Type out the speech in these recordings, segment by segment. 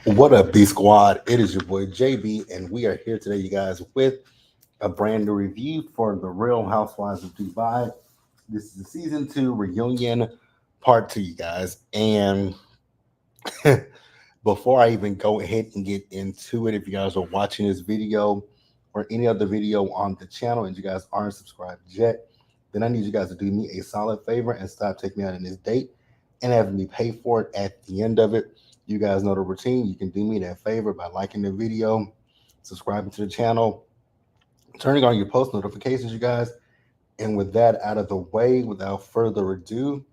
What up, B Squad? It is your boy JB, and we are here today, you guys, with a brand new review for the Real Housewives of Dubai. This is the season 2 reunion part 2, you guys. And before I even go ahead and get into it, if you guys are watching this video or any other video on the channel and you guys aren't subscribed yet, then I need you guys to do me a solid favor and stop taking me out on this date and having me pay for it at the end of it. You guys know the routine. You can do me that favor by liking the video, subscribing to the channel, turning on your post notifications, you guys. And with that out of the way, without further ado,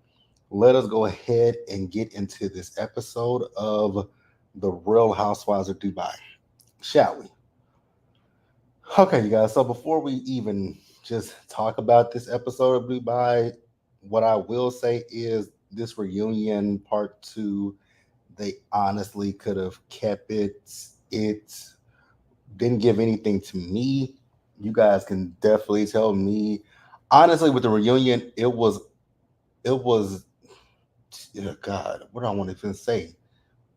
let us go ahead and get into this episode of The Real Housewives of Dubai, shall we? Okay, you guys. So before we even just talk about this episode of Dubai, what I will say is this reunion part 2, they honestly could have kept it. It didn't give anything to me. You guys can definitely tell me. Honestly, with the reunion, it was oh God, what do I want to even say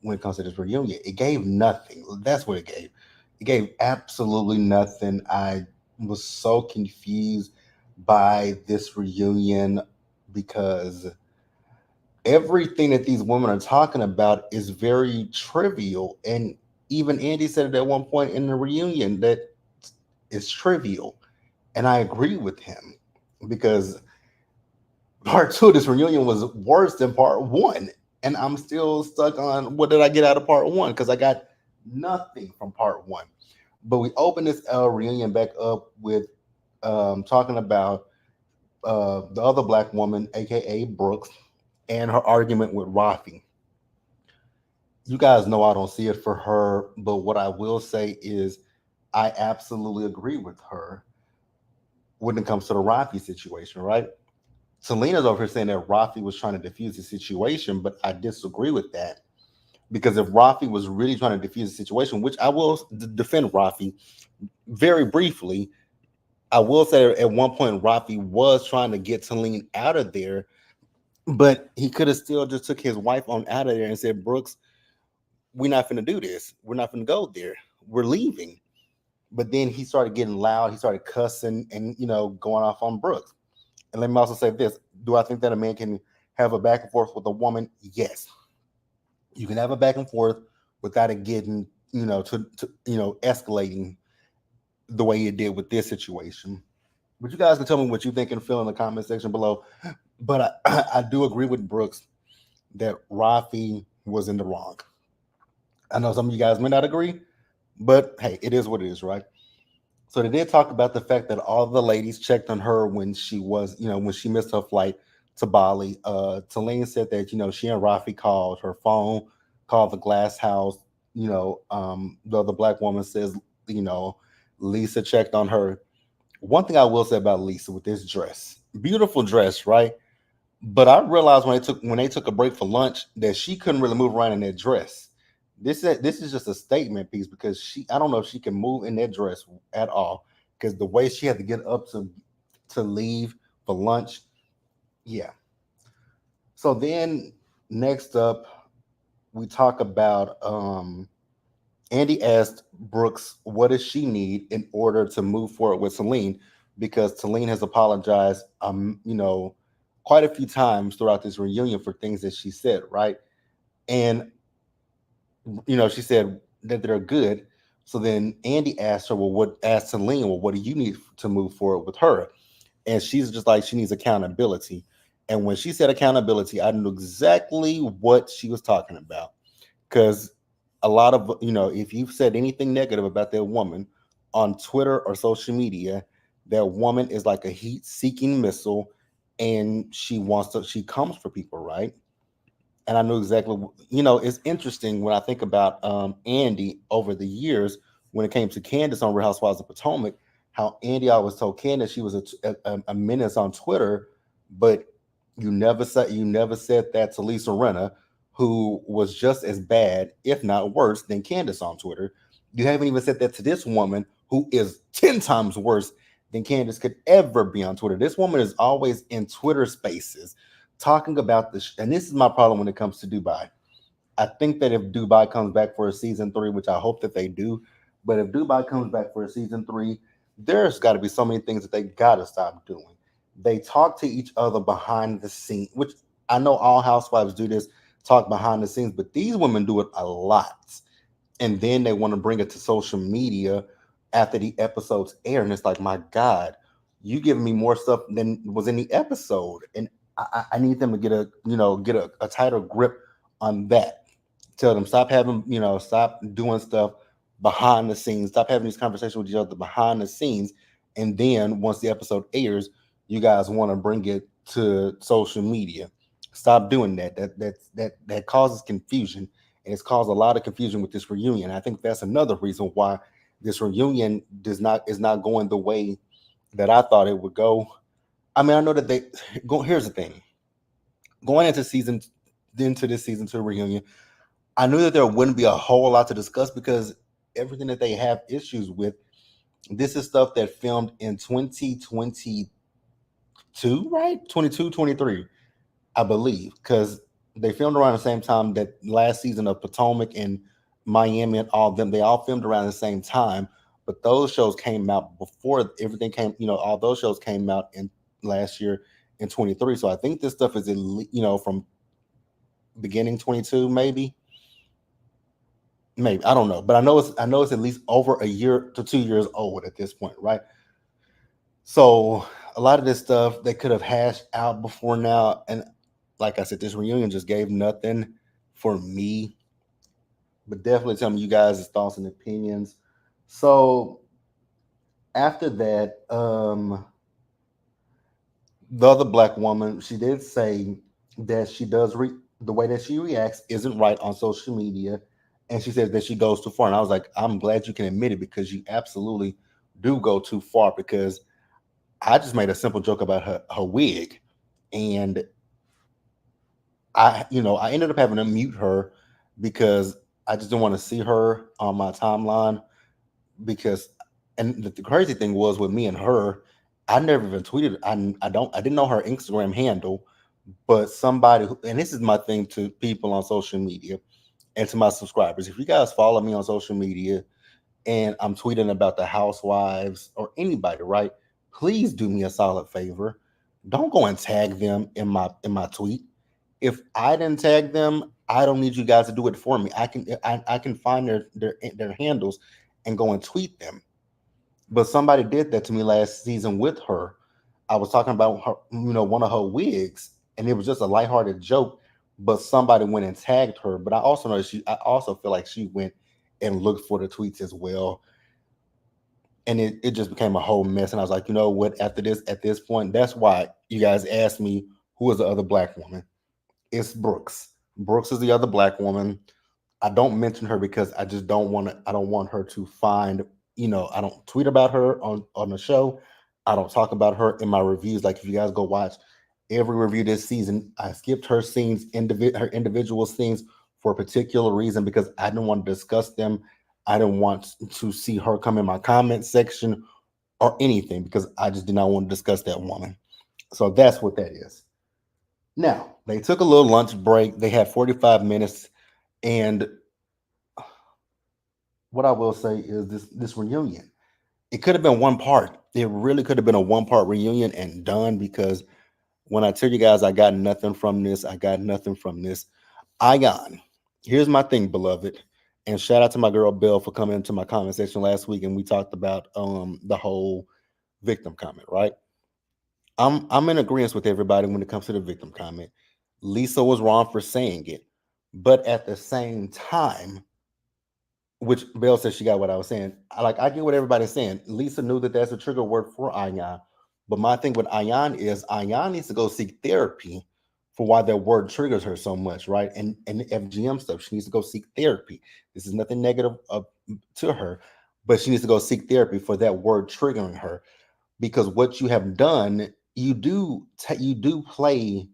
when it comes to this reunion? It gave nothing. That's what it gave. It gave absolutely nothing. I was so confused by this reunion because everything that these women are talking about is very trivial. And even Andy said it at one point in the reunion that it's trivial. And I agree with him because part 2 of this reunion was worse than part 1. And I'm still stuck on what did I get out of part 1? Because I got nothing from part 1. But we opened this reunion back up with talking about the other black woman, aka Brooks, and her argument with Rafi. You guys know I don't see it for her, but what I will say is I absolutely agree with her when it comes to the Rafi situation, right? Selena's over here saying that Rafi was trying to defuse the situation, but I disagree with that because if Rafi was really trying to defuse the situation, which I will defend Rafi very briefly, I will say at one point Rafi was trying to get Selena out of there, but he could have still just took his wife on out of there and said, Brooks, we're not going to do this. We're not going to go there. We're leaving. But then he started getting loud. He started cussing and, going off on Brooks. And let me also say this. Do I think that a man can have a back and forth with a woman? Yes. You can have a back and forth without it getting, escalating the way it did with this situation. But you guys can tell me what you think and feel in the comment section below. But I do agree with Brooks that Rafi was in the wrong. I know some of you guys may not agree, but hey, it is what it is, right? So they did talk about the fact that all the ladies checked on her when she was, when she missed her flight to Bali. Talene said that, she and Rafi called her phone, called the glass house. The other black woman says, Lisa checked on her. One thing I will say about Lisa with this dress, beautiful dress, right? But I realized when they took a break for lunch that she couldn't really move around in that dress. This is just a statement piece because I don't know if she can move in that dress at all because the way she had to get up to leave for lunch, yeah. So then next up, we talk about Andy asked Brooks what does she need in order to move forward with Celine because Celine has apologized, quite a few times throughout this reunion for things that she said, right? And she said that they're good. So then Andy asked her, asked Celine, well, what do you need to move forward with her? And she's just like, she needs accountability. And when she said accountability, I knew exactly what she was talking about. Because a lot of, if you've said anything negative about that woman on Twitter or social media, that woman is like a heat-seeking missile and she comes for people, right? And I knew exactly, it's interesting when I think about Andy over the years when it came to Candace on Real Housewives of Potomac, how Andy always told Candace she was a menace on Twitter, but you never said that to Lisa Rinna, who was just as bad, if not worse, than Candace on Twitter. You haven't even said that to this woman who is 10 times worse than Candace could ever be on Twitter. This woman is always in Twitter spaces talking about this. And this is my problem when it comes to Dubai. I think that if Dubai comes back for a season three, which I hope that they do, but if Dubai comes back for a season three, there's got to be so many things that they got to stop doing. They talk to each other behind the scene, which I know all housewives do this, talk behind the scenes, but these women do it a lot. And then they want to bring it to social media after the episodes air. And it's like, my God, you giving me more stuff than was in the episode. And I need them to get a tighter grip on that. Tell them stop having, stop doing stuff behind the scenes, stop having these conversations with each other behind the scenes. And then once the episode airs, you guys want to bring it to social media. Stop doing that. That causes confusion, and it's caused a lot of confusion with this reunion. I think that's another reason why this reunion does not is not going the way that I thought it would go. I mean, I know that they go. Here's the thing: going into this season two reunion, I knew that there wouldn't be a whole lot to discuss because everything that they have issues with. This is stuff that filmed in 2022, right? 22, 23. I believe, because they filmed around the same time that last season of Potomac and Miami and all of them. They all filmed around the same time, but those shows came out before everything came. All those shows came out in last year in 23. So I think this stuff is from beginning 22, maybe I don't know, but I know it's at least over a year to 2 years old at this point, right? So a lot of this stuff they could have hashed out before now, and like I said, this reunion just gave nothing for me. But definitely tell me you guys' thoughts and opinions. So after that, the other black woman, she did say that the way that she reacts isn't right on social media, and she says that she goes too far. And I was like, I'm glad you can admit it because you absolutely do go too far. Because I just made a simple joke about her wig, and I ended up having to mute her because I just didn't want to see her on my timeline because and the crazy thing was with me and her, I never even tweeted. I didn't know her Instagram handle, but somebody and this is my thing to people on social media and to my subscribers. If you guys follow me on social media and I'm tweeting about the housewives or anybody, right? Please do me a solid favor. Don't go and tag them in my tweet. If I didn't tag them, I don't need you guys to do it for me. I can find their handles and go and tweet them. But somebody did that to me last season with her. I was talking about her, one of her wigs, and it was just a lighthearted joke. But somebody went and tagged her. But I also know I also feel like she went and looked for the tweets as well, and it just became a whole mess. And I was like, you know what? At this point, that's why you guys asked me who is the other black woman. It's Brooks. Brooks is the other black woman. I don't mention her because I just don't want to. I don't want her to find. I don't tweet about her on the show. I don't talk about her in my reviews. Like if you guys go watch every review this season, I skipped her scenes, her individual scenes for a particular reason because I didn't want to discuss them. I didn't want to see her come in my comment section or anything because I just did not want to discuss that woman. So that's what that is. Now they took a little lunch break. They had 45 minutes, and what I will say is this reunion. It could have been one part. It really could have been a one part reunion and done because when I tell you guys I got nothing from this, I got nothing from this. I got. Here's my thing, beloved. And shout out to my girl Bill for coming into my comment section last week and we talked about the whole victim comment, right? I'm in agreement with everybody when it comes to the victim comment. Lisa was wrong for saying it. But at the same time, which Belle said she got what I was saying. I get what everybody's saying. Lisa knew that that's a trigger word for Ayan. But my thing with Ayan is Ayan needs to go seek therapy for why that word triggers her so much, right? And the FGM stuff, she needs to go seek therapy. This is nothing negative to her, but she needs to go seek therapy for that word triggering her because what you have done, you do play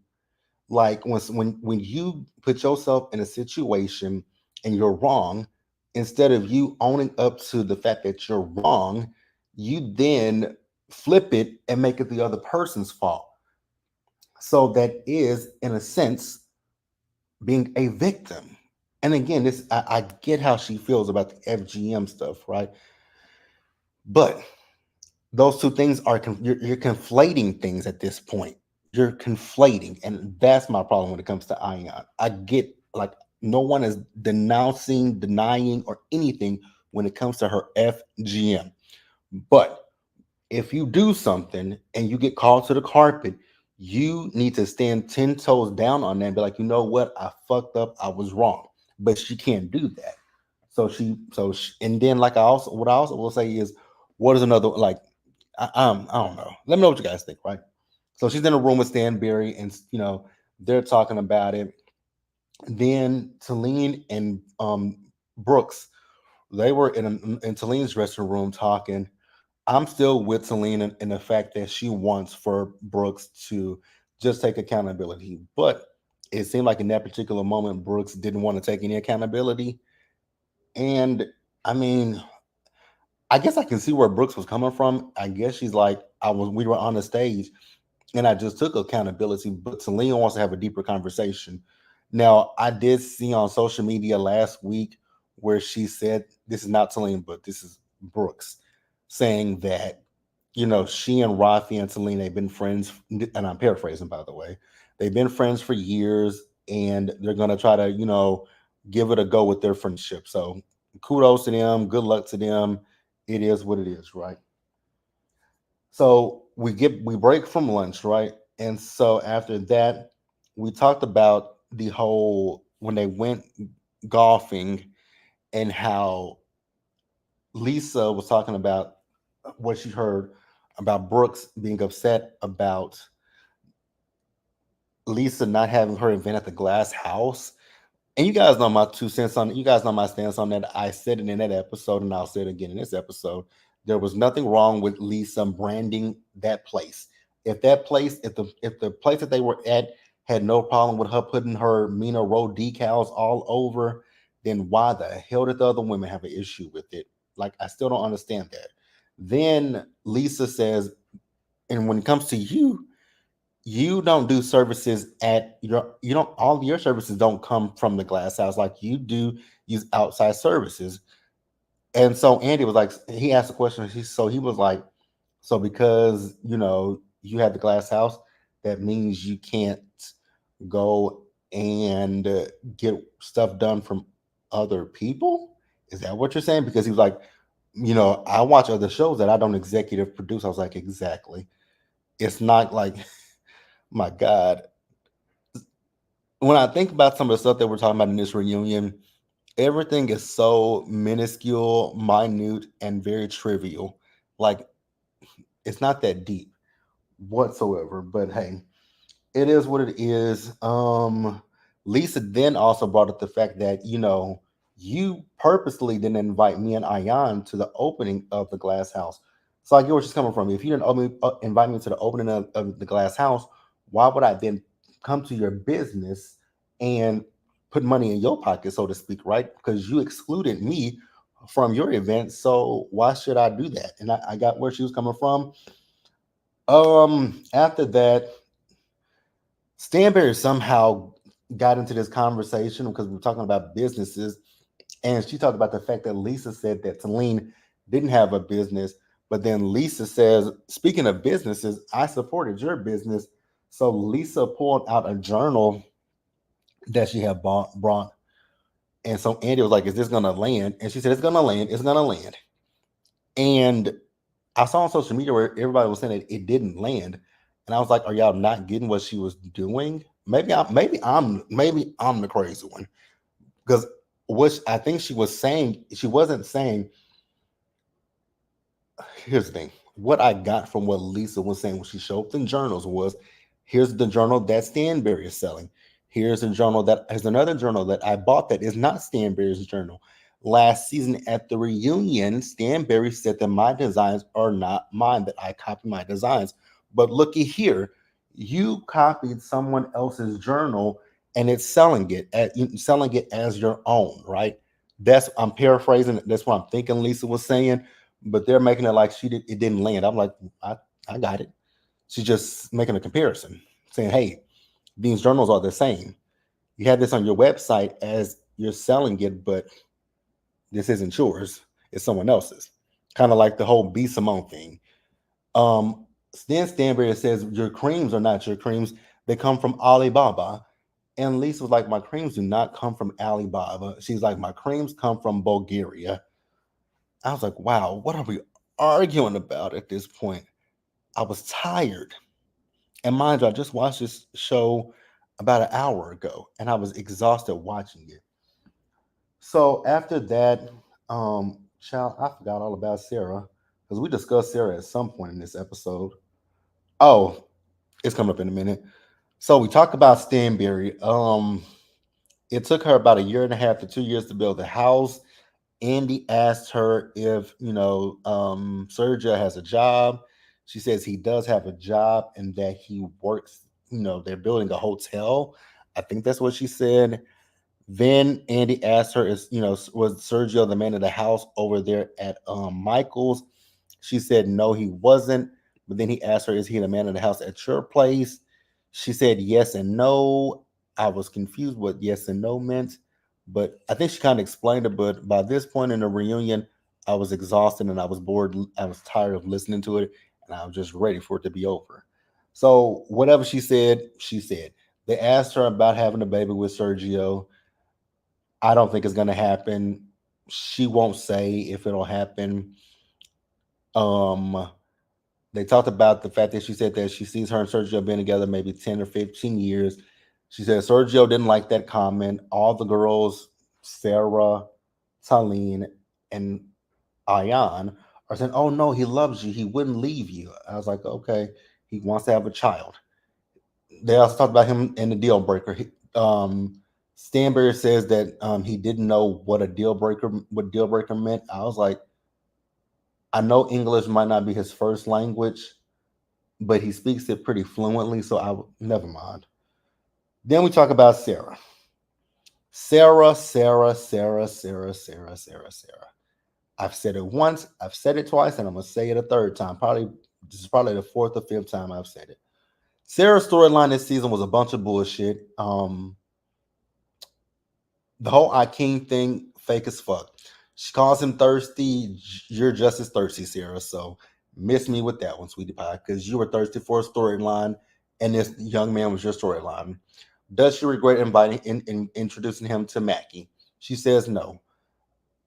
like when you put yourself in a situation and you're wrong, instead of you owning up to the fact that you're wrong, you then flip it and make it the other person's fault. So that is in a sense being a victim. And again, I get how she feels about the FGM stuff, right? But those two things are you're conflating things at this point. You're conflating, and that's my problem when it comes to Ion. I get like no one is denouncing, denying, or anything when it comes to her FGM. But if you do something and you get called to the carpet, you need to stand 10 toes down on that and be like, you know what? I fucked up. I was wrong. But she can't do that. And then like what I also will say is, what is another, like, I don't know. Let me know what you guys think, right? So she's in a room with Stanberry and, they're talking about it. Then Talene and Brooks, they were in Talene's dressing room talking. I'm still with Selena in the fact that she wants for Brooks to just take accountability. But it seemed like in that particular moment, Brooks didn't want to take any accountability. And I mean, I guess I can see where Brooks was coming from. I guess she's like, we were on the stage and I just took accountability. But Selena wants to have a deeper conversation. Now, I did see on social media last week where she said, this is not Selena, but this is Brooks, saying that, she and Rafi and Selena have been friends, and I'm paraphrasing, by the way. They've been friends for years, and they're going to try to, give it a go with their friendship. So kudos to them. Good luck to them. It is what it is, right? So we break from lunch, right? And so after that, we talked about the whole when they went golfing and how Lisa was talking about what she heard about Brooks being upset about Lisa not having her event at the glass house. And you guys know my 2 cents on it. You guys know my stance on that. I said it in that episode, and I'll say it again in this episode. There was nothing wrong with Lisa branding that place. If the place that they were at had no problem with her putting her Mina Row decals all over, then why the hell did the other women have an issue with it? Like, I still don't understand that. Then Lisa says, and when it comes to you, you don't do services at you don't all your services don't come from the glass house, like you do use outside services. And so Andy was like, he asked a question, he was like, so because you have the glass house, that means you can't go and get stuff done from other people? Is that what you're saying? Because he was like, I watch other shows that I don't executive produce. I was like, exactly. It's not like my God, when I think about some of the stuff that we're talking about in this reunion, everything is so minuscule, minute, and very trivial. Like, it's not that deep whatsoever. But hey, it is what it is. Lisa then also brought up the fact that you purposely didn't invite me and Ayan to the opening of the glass house. So I get where she's coming from. If you didn't invite me to the opening of the glass house, why would I then come to your business and put money in your pocket, so to speak, right? Because you excluded me from your event. So why should I do that? And I got where she was coming from. After that, Stanberry somehow got into this conversation because we were talking about businesses, and she talked about the fact that Lisa said that Talene didn't have a business, but then Lisa says, speaking of businesses, I supported your business. So Lisa pulled out a journal that she had brought, and so Andy was like, "Is this gonna land?" And she said, "It's gonna land. It's gonna land." And I saw on social media where everybody was saying that it didn't land, and I was like, "Are y'all not getting what she was doing?" Maybe I'm the crazy one, because what I think she was saying, she wasn't saying. Here's the thing: what I got from what Lisa was saying when she showed the journals was, here's the journal that Stanberry is selling. Here's another journal that I bought that is not Stanberry's journal. Last season at the reunion, Stanberry said that my designs are not mine, that I copy my designs. But looky here, you copied someone else's journal and it's selling it as your own, right? I'm paraphrasing. That's what I'm thinking Lisa was saying, but they're making it like it didn't land. I'm like, I got it. She's just making a comparison, saying, hey, these journals are the same. You have this on your website as you're selling it, but this isn't yours. It's someone else's. Kind of like the whole B Simone thing. Stan Stanberry says your creams are not your creams. They come from Alibaba. And Lisa was like, my creams do not come from Alibaba. She's like, my creams come from Bulgaria. I was like, wow, what are we arguing about at this point? I was tired. And mind you, I just watched this show about an hour ago and I was exhausted watching it. So after that, child, I forgot all about Sarah because we discussed Sarah at some point in this episode. Oh, it's coming up in a minute. So we talked about Stanberry. It took her about a year and a half to 2 years to build the house. Andy asked her if, Sergio has a job. She says he does have a job and that he works, they're building a hotel. I think that's what she said. Then Andy asked her, was Sergio the man of the house over there at Michael's? She said no, he wasn't. But then he asked her, is he the man of the house at your place? She said yes and no. I was confused what yes and no meant, but I think she kind of explained it. But by this point in the reunion, I was exhausted and I was bored. I was tired of listening to it, and I was just ready for it to be over. So whatever she said, she said. They asked her about having a baby with Sergio. I don't think it's going to happen. She won't say if it'll happen. Um, they talked about the fact that she said that she sees her and Sergio being together maybe 10 or 15 years. She said Sergio didn't like that comment. All the girls, Sarah, Talene, and Ayan, are saying, oh no, he loves you. He wouldn't leave you. I was like, okay, he wants to have a child. They also talked about him and the deal breaker. Stanberry says that he didn't know what deal breaker meant. I was like, I know English might not be his first language, but he speaks it pretty fluently. So never mind. Then we talk about Sarah. Sarah. I've said it once, I've said it twice, and I'm gonna say it a third time. Probably this is probably the fourth or fifth time I've said it. Sarah's storyline this season was a bunch of bullshit. The whole Akeem thing, fake as fuck. She calls him thirsty. You're just as thirsty, Sarah. So miss me with that one, sweetie pie, because you were thirsty for a storyline, and this young man was your storyline. Does she regret introducing him to Mackie? She says no.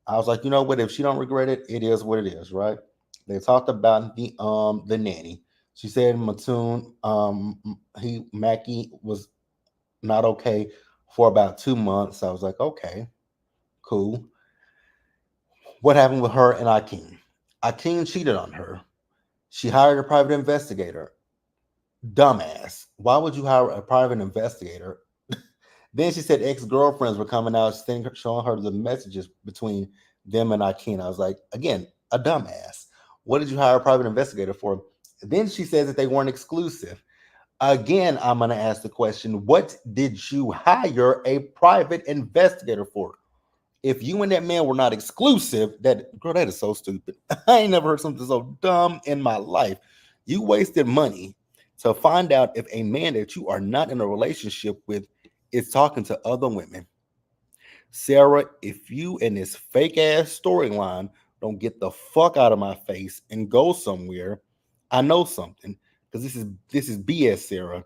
I was like, you know what? If she don't regret it, it is what it is, right? They talked about the nanny. She said Mattoon, he Mackie was not okay for about 2 months. I was like, okay, cool. What happened with her and Akeem? Akeem cheated on her. She hired a private investigator. Dumbass. Why would you hire a private investigator? Then she said ex-girlfriends were coming out showing her the messages between them and Akeem. I was like, again, a dumbass. What did you hire a private investigator for? Then she says that they weren't exclusive. Again, I'm going to ask the question, what did you hire a private investigator for? If you and that man were not exclusive, that is so stupid. I ain't never heard something so dumb in my life. You wasted money to find out if a man that you are not in a relationship with is talking to other women. Sarah, if you and this fake ass storyline don't get the fuck out of my face and go somewhere, I know something. Because this is BS, Sarah.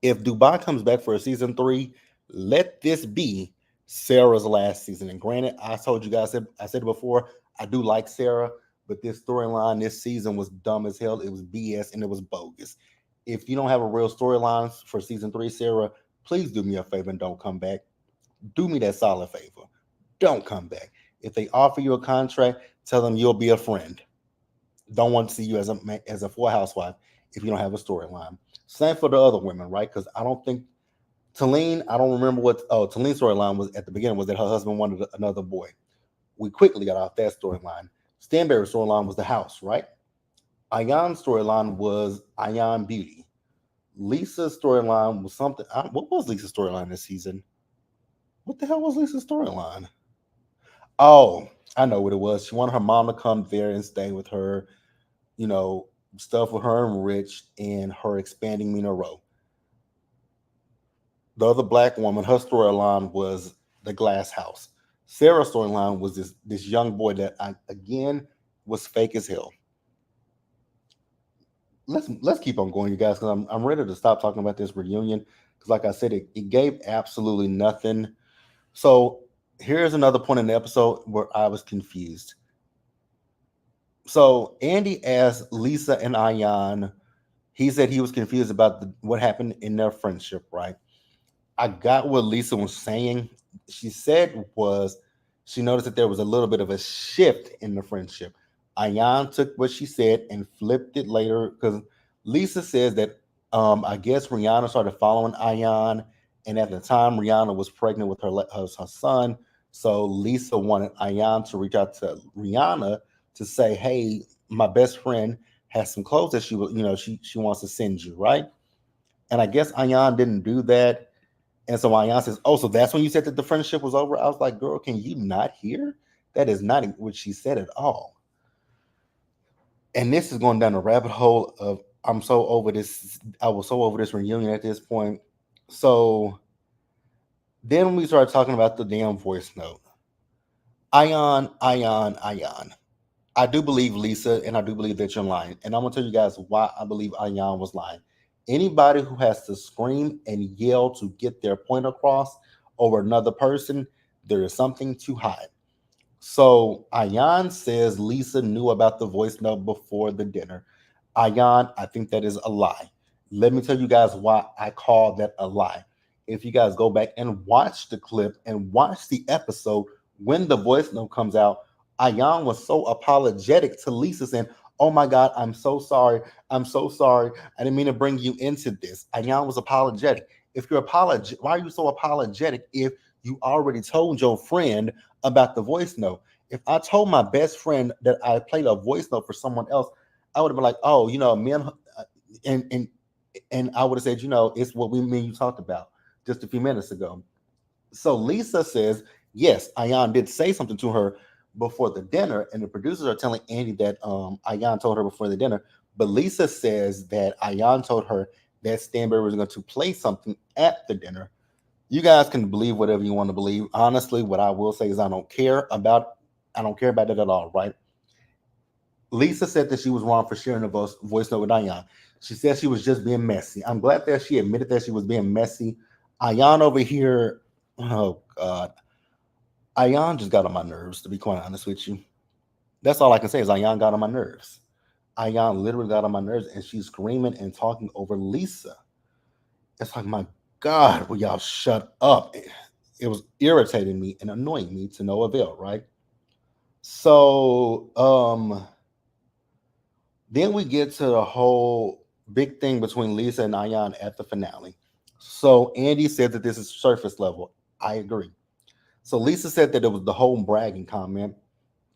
If Dubai comes back for a season 3, let this be Sarah's last season. And granted, I told you guys, I said it before, I do like Sarah, but this storyline this season was dumb as hell. It was BS and it was bogus. If you don't have a real storyline for season 3, Sarah, please do me a favor and don't come back. Do me that solid favor. Don't come back. If they offer you a contract, tell them you'll be a friend. Don't want to see you as a full housewife if you don't have a storyline. Same for the other women, right? Because I don't think Talene, I don't remember what Talene's storyline was at the beginning was that her husband wanted another boy. We quickly got off that storyline. Stanberry's storyline was the house, right? Ayan's storyline was Ayan Beauty. Lisa's storyline was something. What was Lisa's storyline this season? What the hell was Lisa's storyline? Oh, I know what it was. She wanted her mom to come there and stay with her, you know, stuff with her and Rich and her expanding Mina Rowe. The other black woman, her storyline was the glass house. Sarah's storyline was this young boy that I again was fake as hell. Let's keep on going, you guys, because I'm ready to stop talking about this reunion. Because like I said, it gave absolutely nothing. So here's another point in the episode where I was confused. So Andy asked Lisa and Ayan. He said he was confused about what happened in their friendship, right? I got what Lisa was saying. She said was she noticed that there was a little bit of a shift in the friendship. Ayan took what she said and flipped it later because Lisa says that I guess Rihanna started following Ayan, and at the time Rihanna was pregnant with her son. So Lisa wanted Ayan to reach out to Rihanna to say, "Hey, my best friend has some clothes that she will, she wants to send you, right?" And I guess Ayan didn't do that, and so Ayan says, "Oh, so that's when you said that the friendship was over?" I was like, "Girl, can you not hear? That is not what she said at all." And this is going down a rabbit hole of I'm so over this. I was so over this reunion at this point. So then we started talking about the damn voice note. Ayan. I do believe Lisa, and I do believe that you're lying. And I'm gonna tell you guys why I believe Ayan was lying. Anybody who has to scream and yell to get their point across over another person, there is something to hide. So Ayan says Lisa knew about the voice note before the dinner. Ayan, I think that is a lie. Let me tell you guys why I call that a lie. If you guys go back and watch the clip and watch the episode when the voice note comes out, Ayan was so apologetic to Lisa saying, "Oh my God, I'm so sorry. I'm so sorry. I didn't mean to bring you into this." Ayan was apologetic. If you're why are you so apologetic if you already told your friend about the voice note? If I told my best friend that I played a voice note for someone else, I would have been like, "Oh, me and and and I would have said, it's what me and you talked about just a few minutes ago." So Lisa says, yes, Ayan did say something to her before the dinner, and the producers are telling Andy that Ayan told her before the dinner. But Lisa says that Ayan told her that Stanberry was going to play something at the dinner. You guys can believe whatever you want to believe. Honestly, what I will say is I don't care about it at all, right? Lisa said that she was wrong for sharing a voice note with Ayan. She said she was just being messy. I'm glad that she admitted that she was being messy. Ayan over here, oh God, Ayan just got on my nerves. To be quite honest with you, that's all I can say is Ayan got on my nerves. Ayan literally got on my nerves, and she's screaming and talking over Lisa. It's like, my God, will y'all shut up? It was irritating me and annoying me to no avail, right? So, then we get to the whole big thing between Lisa and Ayan at the finale. So Andy said that this is surface level. I agree. So Lisa said that it was the whole bragging comment,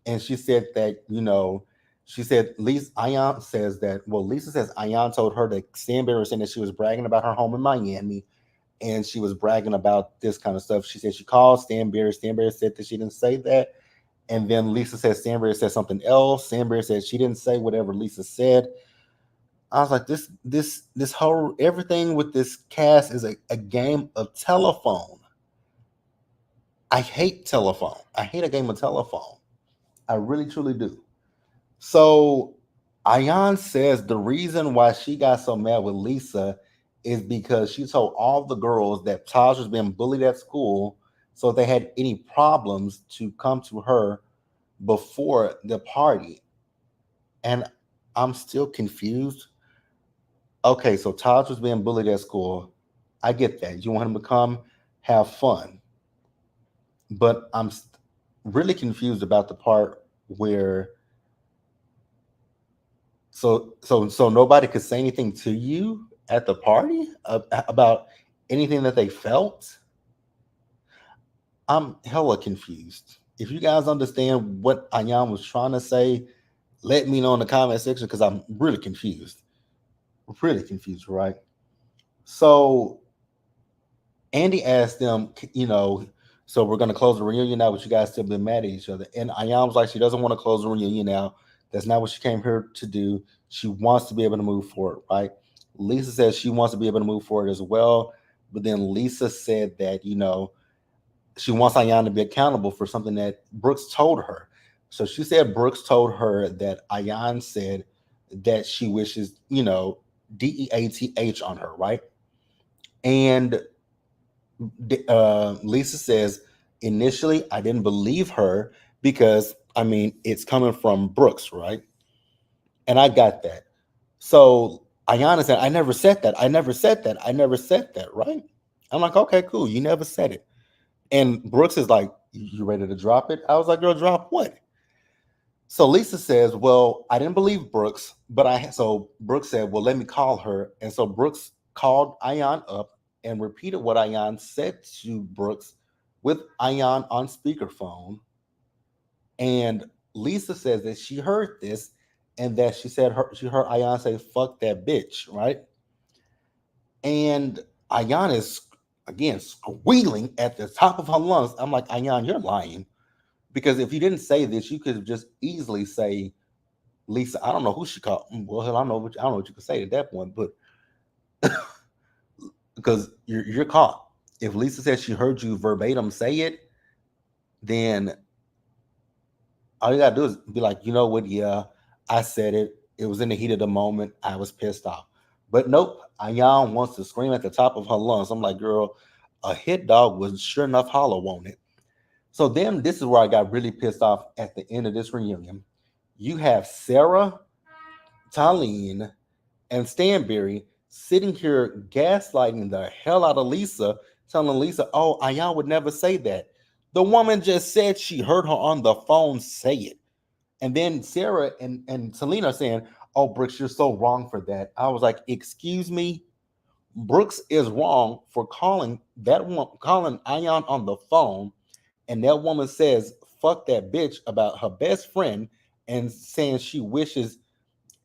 and she said that she said Lisa Ayan says that Lisa says Ayan told her that Stanberry was saying that she was bragging about her home in Miami, and she was bragging about this kind of stuff. She said she called Stanberry. Stanberry said that she didn't say that. And then Lisa said Stanberry said something else. Stanberry said she didn't say whatever Lisa said. I was like, this whole everything with this cast is a game of telephone. I hate telephone. I hate a game of telephone. I really truly do. So Ayan says the reason why she got so mad with Lisa is because she told all the girls that Taj was being bullied at school. So if they had any problems to come to her before the party. And I'm still confused. Okay, so Taj was being bullied at school. I get that. You want him to come have fun. But really confused about the part where so nobody could say anything to you at the party about anything that they felt. I'm hella confused. If you guys understand what Ayan was trying to say, let me know in the comment section because I'm really confused. Really confused, right? So Andy asked them, so we're going to close the reunion now, but you guys still been mad at each other. And Ayan was like, she doesn't want to close the reunion now. That's not what she came here to do. She wants to be able to move forward, right? Lisa says she wants to be able to move forward as well. But then Lisa said that, she wants Ayan to be accountable for something that Brooks told her. So she said Brooks told her that Ayan said that she wishes, DEATH on her, right? And Lisa says, initially, I didn't believe her because, I mean, it's coming from Brooks, right? And I got that. So Ayana said, I never said that. I never said that. I never said that, right? I'm like, okay, cool. You never said it. And Brooks is like, you ready to drop it? I was like, girl, drop what? So Lisa says, well, I didn't believe Brooks, but so Brooks said, well, let me call her. And so Brooks called Ayan up and repeated what Ayan said to Brooks with Ayan on speakerphone. And Lisa says that she heard this and that she heard Ayan say, fuck that bitch, right? And Ayan is again squealing at the top of her lungs. I'm like, Ayan, you're lying. Because if you didn't say this, you could just easily say, Lisa, I don't know who she called. Well, hell, I don't know what you could say at that point, but because you're caught. If Lisa says she heard you verbatim say it, then all you gotta do is be like, you know what? Yeah, I said it. It was in the heat of the moment. I was pissed off. But nope, Ayan wants to scream at the top of her lungs. I'm like, girl, a hit dog was sure enough hollow, won't it? So then this is where I got really pissed off at the end of this reunion. You have Sarah, Talene, and Stanberry sitting here gaslighting the hell out of Lisa, telling Lisa, oh, Ayan would never say that. The woman just said she heard her on the phone say it. And then Sarah and Selena saying, oh, Brooks, you're so wrong for that. I was like, excuse me? Brooks is wrong for calling Ayan on the phone, and that woman says, fuck that bitch about her best friend and saying she wishes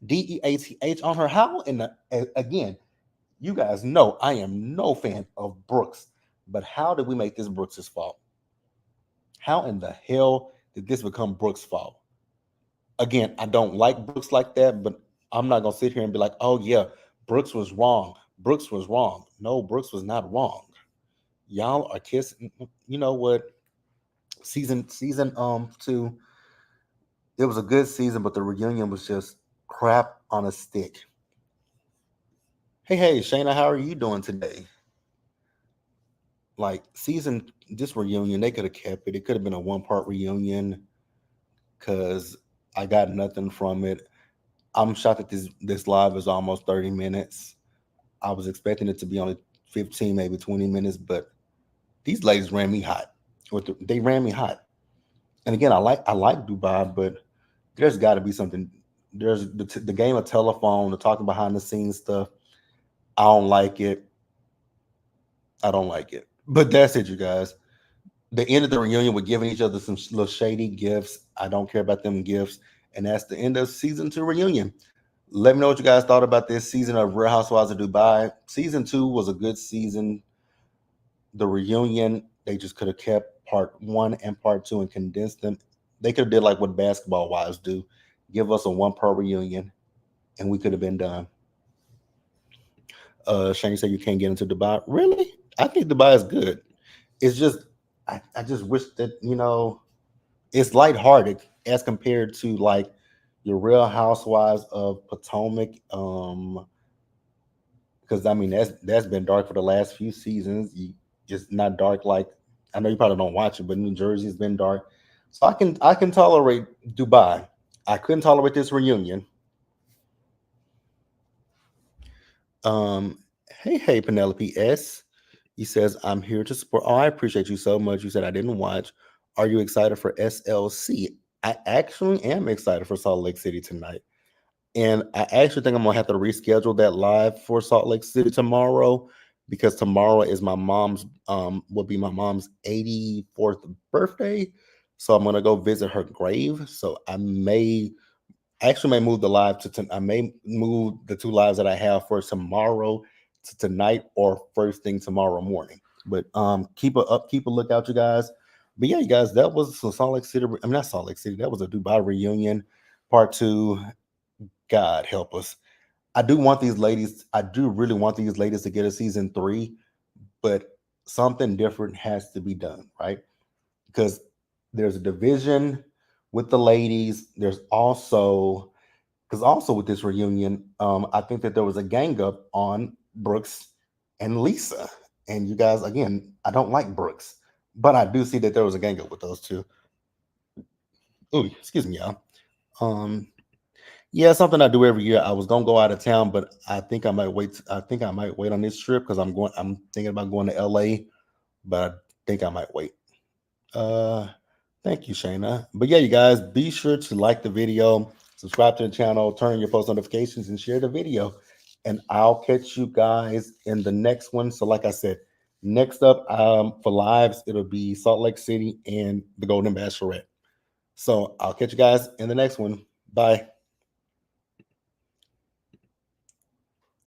DEATH on her. How in the again, you guys know I am no fan of Brooks, but how did we make this Brooks's fault? How in the hell did this become Brooks' fault? Again, I don't like Brooks like that, but I'm not gonna sit here and be like, oh yeah, Brooks was wrong. Brooks was wrong. No, Brooks was not wrong. Y'all are kissing. You know what? Season two, it was a good season, but the reunion was just crap on a stick. Hey, Shayna, how are you doing today? Like this reunion, they could have kept it. It could have been a one-part reunion because I got nothing from it. I'm shocked that this live is almost 30 minutes. I was expecting it to be only 15, maybe 20 minutes, but these ladies ran me hot. They ran me hot. And again, I like Dubai, but there's got to be something. There's the game of telephone, the talking behind the scenes stuff. I don't like it. I don't like it. But that's it, you guys. The end of the reunion, we're giving each other some little shady gifts. I don't care about them gifts. And that's the end of season two reunion. Let me know what you guys thought about this season of Real Housewives of Dubai. Season two was a good season. The reunion, they just could have kept part one and part two and condensed them. They could have did like what basketball wives do. Give us a one part reunion and we could have been done. Shane said you can't get into Dubai. Really? I think Dubai is good. It's just I just wish that, it's lighthearted as compared to like your Real Housewives of Potomac. Because I mean that's been dark for the last few seasons. It's not dark like I know you probably don't watch it, but New Jersey's been dark. So I can tolerate Dubai. I couldn't tolerate this reunion. Um, hey Penelope S. He says I'm here to support. Oh, I appreciate you so much. You said I didn't watch. Are you excited for SLC? I actually am excited for Salt Lake City tonight. And I actually think I'm gonna have to reschedule that live for Salt Lake City tomorrow because tomorrow is my mom's will be my mom's 84th birthday. So I'm gonna go visit her grave. So I actually may move the live I may move the two lives that I have for tomorrow to tonight or first thing tomorrow morning. But keep a lookout, you guys. But yeah, you guys, that was some Salt Lake City. I mean, not Salt Lake City. That was a Dubai reunion, part two. God help us. I do want these ladies. I do really want these ladies to get a season three, but something different has to be done, right? Because there's a division with the ladies. There's also, because also with this reunion, I think that there was a gang up on Brooks and Lisa. And you guys, again, I don't like Brooks, but I do see that there was a gang up with those two. Oh, excuse me, y'all. Um, yeah, something I do every year. I was gonna go out of town, but I think I might wait. I think I might wait on this trip because I'm going. I'm thinking about going to LA, but I think I might wait. Uh, Thank you, Shayna. But yeah, you guys, be sure to like the video, subscribe to the channel, turn on your post notifications, and share the video. And I'll catch you guys in the next one. So, like I said, next up for lives, it'll be Salt Lake City and the Golden Bachelorette. So I'll catch you guys in the next one. Bye.